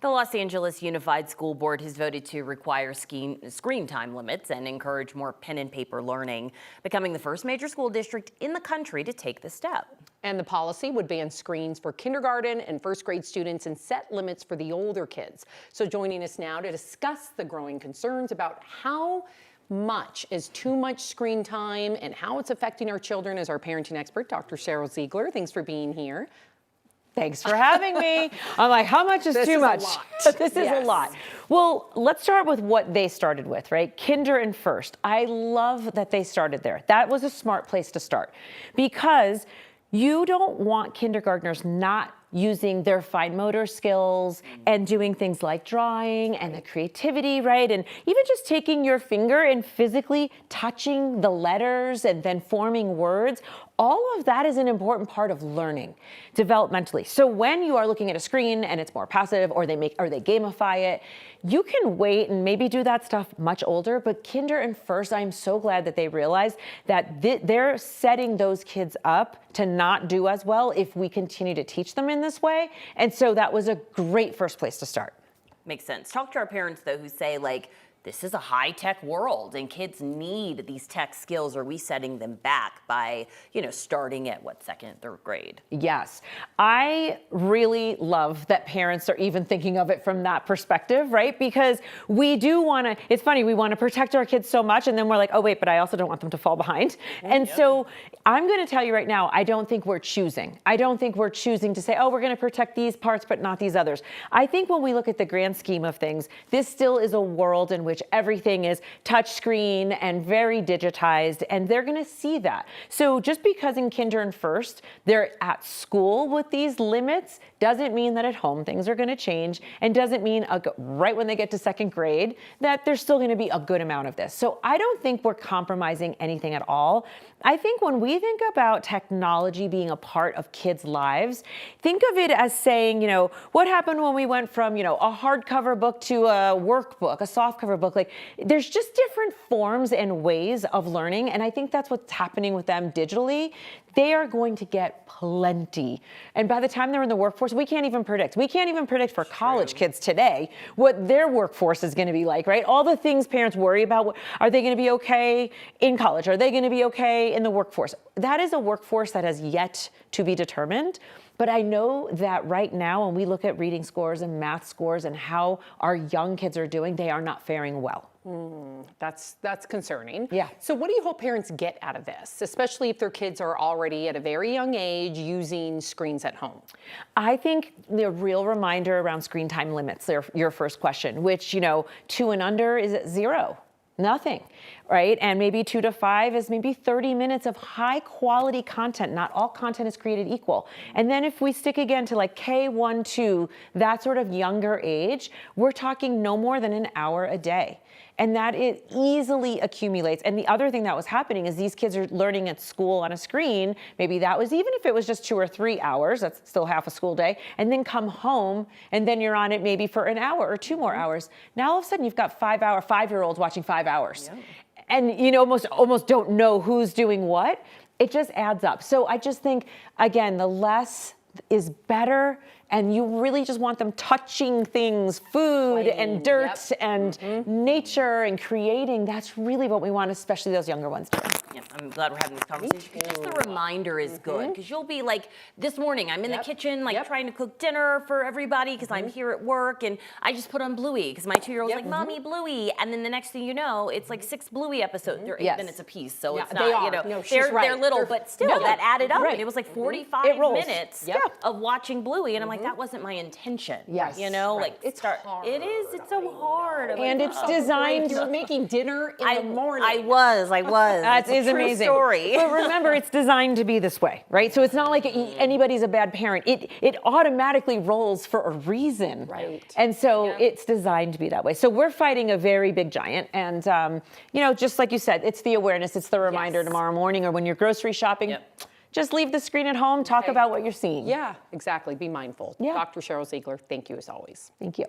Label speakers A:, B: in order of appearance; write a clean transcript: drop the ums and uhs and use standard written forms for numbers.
A: The Los Angeles Unified School Board has voted to require screen time limits and encourage more pen and paper learning, becoming the first major school district in the country to take the step.
B: And the policy would ban screens for kindergarten and first grade students and set limits for the older kids. So joining us now to discuss the growing concerns about how much is too much screen time and how it's affecting our children is our parenting expert, Dr. Sheryl Ziegler. Thanks for being here.
C: Thanks for having me. I'm like, how much is too much? This is a lot. Well, let's start with what they started with, right? Kinder and first. I love that they started there. That was a smart place to start because you don't want kindergartners not using their fine motor skills and doing things like drawing and the creativity, right? And even just taking your finger and physically touching the letters and then forming words. All of that is an important part of learning developmentally. So when you are looking at a screen and it's more passive or they gamify it, you can wait and maybe do that stuff much older, but kinder and first, I'm so glad that they realized that they're setting those kids up to not do as well if we continue to teach them in this way. And so that was a great first place to start.
A: Makes sense. Talk to our parents though who say like, this is a high-tech world and kids need these tech skills. Are we setting them back by, starting at what, second, third grade?
C: Yes. I really love that parents are even thinking of it from that perspective, right? Because we do want to, it's funny, we want to protect our kids so much and then we're like, oh wait, but I also don't want them to fall behind. And so I'm going to tell you right now, I don't think we're choosing. I don't think we're choosing to say, oh, we're going to protect these parts, but not these others. I think when we look at the grand scheme of things, this still is a world in which everything is touchscreen and very digitized, and they're going to see that. So just because in kinder and first they're at school with these limits doesn't mean that at home things are going to change, and doesn't mean right when they get to second grade that there's still going to be a good amount of this. So I don't think we're compromising anything at all. I think when we think about technology being a part of kids' lives, think of it as saying, what happened when we went from, a hardcover book to a workbook, a softcover book. Like, there's just different forms and ways of learning, and I think that's what's happening with them digitally. They are going to get plenty. And by the time they're in the workforce, we can't even predict. We can't even predict for college kids today what their workforce is going to be like, right? All the things parents worry about, are they going to be okay in college? Are they going to be okay in the workforce? That is a workforce that has yet to be determined. But I know that right now, when we look at reading scores and math scores and how our young kids are doing, they are not faring well.
B: That's concerning.
C: Yeah.
B: So what do you hope parents get out of this, especially if their kids are already at a very young age using screens at home?
C: I think the real reminder around screen time limits, your first question, which, 2 and under is at 0. Nothing, right? And maybe 2 to 5 is maybe 30 minutes of high quality content. Not all content is created equal. And then if we stick again to like K1, 2, that sort of younger age, we're talking no more than an hour a day. And that it easily accumulates. And the other thing that was happening is these kids are learning at school on a screen. Maybe that was, even if it was just 2 or 3 hours, that's still half a school day, and then come home and then you're on it maybe for an hour or 2 more hours. Now all of a sudden you've got 5-year-olds watching 5 hours. Yeah. And almost don't know who's doing what. It just adds up. So I just think, again, the less is better, and you really just want them touching things, food and dirt and nature and creating. That's really what we want, especially those younger ones do.
A: Yeah, I'm glad we're having this conversation. Just the reminder is good, because you'll be like, this morning I'm in the kitchen trying to cook dinner for everybody because I'm here at work, and I just put on Bluey because my 2-year-old's like, Mommy, Bluey, and then the next thing you know, it's like 6 Bluey episodes. They're 8 minutes a piece, so it's not, they're little, but still that added up, and it was like 45 minutes of watching Bluey, and I'm like, that wasn't my intention.
C: Yes,
B: it's hard.
A: It is. It's so hard.
C: And it's designed.
B: You're making dinner in the morning.
A: I was.
C: That is amazing.
A: Story.
C: But remember, it's designed to be this way, right? So it's not like anybody's a bad parent. It automatically rolls for a reason.
B: Right.
C: And so it's designed to be that way. So we're fighting a very big giant. And, just like you said, it's the awareness. It's the reminder tomorrow morning or when you're grocery shopping. Just leave the screen at home. Talk about what you're seeing.
B: Yeah, exactly. Be mindful.
C: Yeah.
B: Dr. Sheryl Ziegler, thank you as always.
C: Thank you.